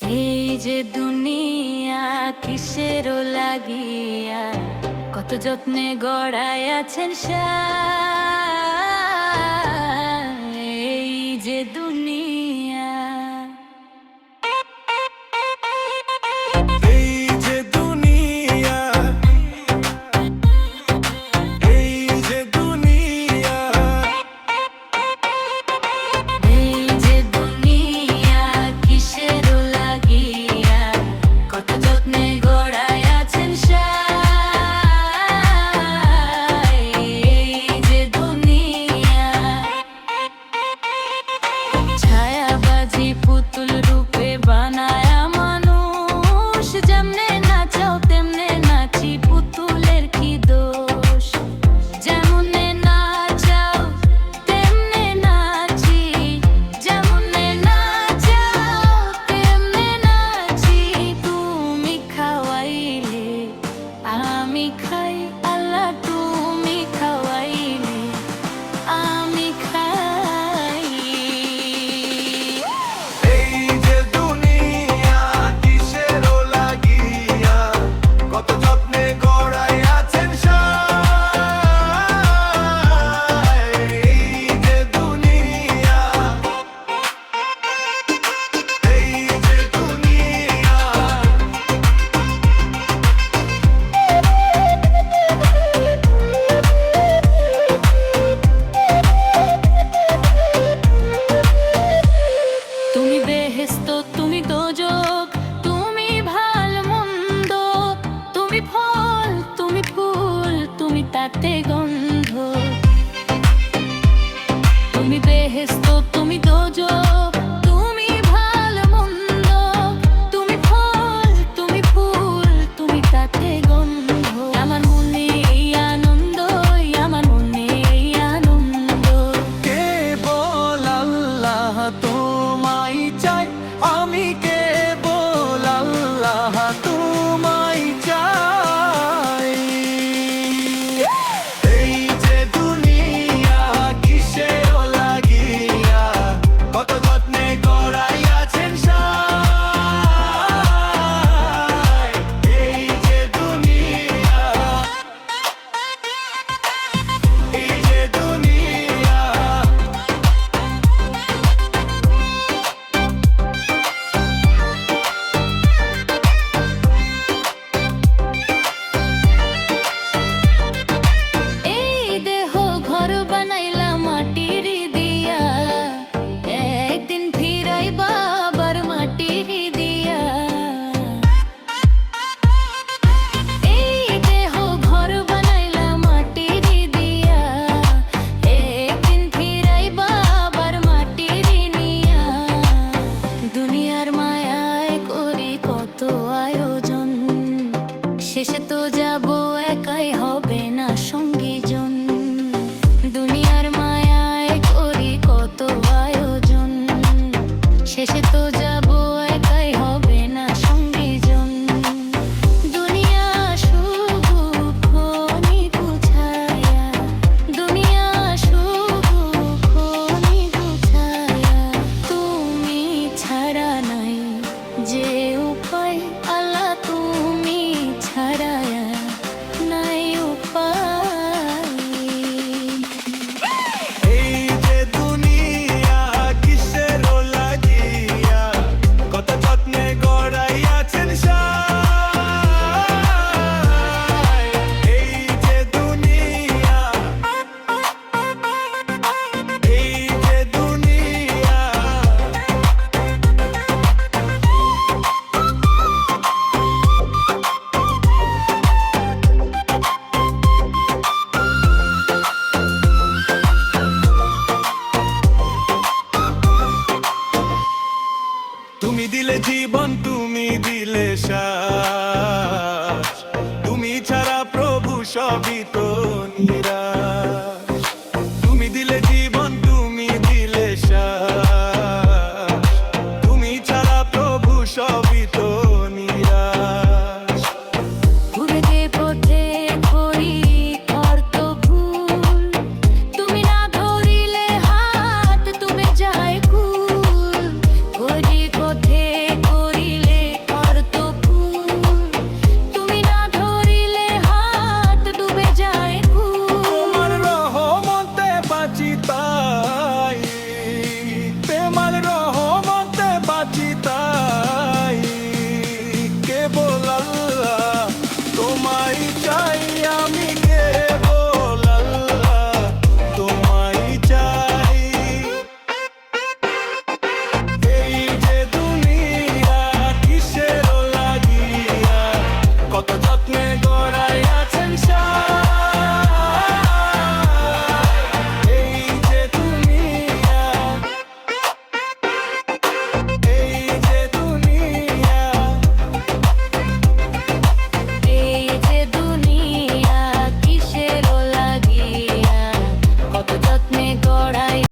এই যে দুনিয়া কিসেরও লাগিয়া কত যত্নে গড়ায় আছেন এই যে দুনিয়া। এই যে দুনিয়া, এই যে দুনিয়া, এই যে দুনিয়া কিসেরও লাগিয়া কত যত্নে গড়ায় আছেন এই যে দুনিয়া। ছায়াবাজি পুতুল রূপে বানায়া মানুষ, যেমনে নাচাও তেমনে নাচি, পুতুলের কি দোষ। যেমনে নাচাও তেমনে নাচি, যেমনে নাচাও তেমনে নাচি। তুমি খাওয়াইলে আমি খাই, আল্লাহ তুমি খাওয়াইলে আমি খাই। এই যে দুনিয়া কিসেরও লাগিয়া কত যত্নে গড়াই আছেন এই যে দুনিয়া, এই যে দুনিয়া। তুমি বেহেশত, তুমি দোজখ, তুমি ভাল মন্দ, তুমি ফল, তুমি ফুল, তুমি তাতে গন্ধ। তুমি বেহেশত, তুমি দোজখ, তুমি ভাল মন্দ, তুমি ফল, তুমি ফুল, তুমি তাতে গন্ধ। আমার মনে এই আনন্দ, আমার মনে এই আনন্দ। কেবল আল্লাহ তোমায় চাই, আমি কেবল আল্লাহ তোমায় চাই। এই যে দুনিয়া কিসেরও লাগিয়া কত যত্নে গড়াই আছেন এই যে দুনিয়া, এই যে দুনিয়া। এই দেহ ঘর বানাইলাম মাটির দিয়া, একদিন ফিরাইবা আবার মাটির দিয়া। এই দেহ ঘর বানাইলাম মাটির দিয়া, একদিন ফিরাইবা আবার মাটির নিয়া। দুনিয়ার মায়ায় করি কত আয়োজন, শেষে তো যাব একাই, হবে না সঙ্গী জন। দুনিয়ার মায়ায় করি কত আয়োজন, শেষে তো যাব একাই, হবে না সঙ্গী জন। দুনিয়া শুধু ক্ষণিক ছায়া, দুনিয়া শুধু ক্ষণিক ছায়া। তুমি ছাড়া নাই যে উপায়, আল্লাহ তুমি ছাড়া নাই উপায়। এই যে দুনিয়া কিসেরও লাগিয়া কত যত্নে গড়াই আছেন এই যে দুনিয়া, এই যে দুনিয়া। তুমি দিলে জীবন, তুমি দিলে শ্বাস, তুমি ছাড়া প্রভু সবই তো নিরাশ।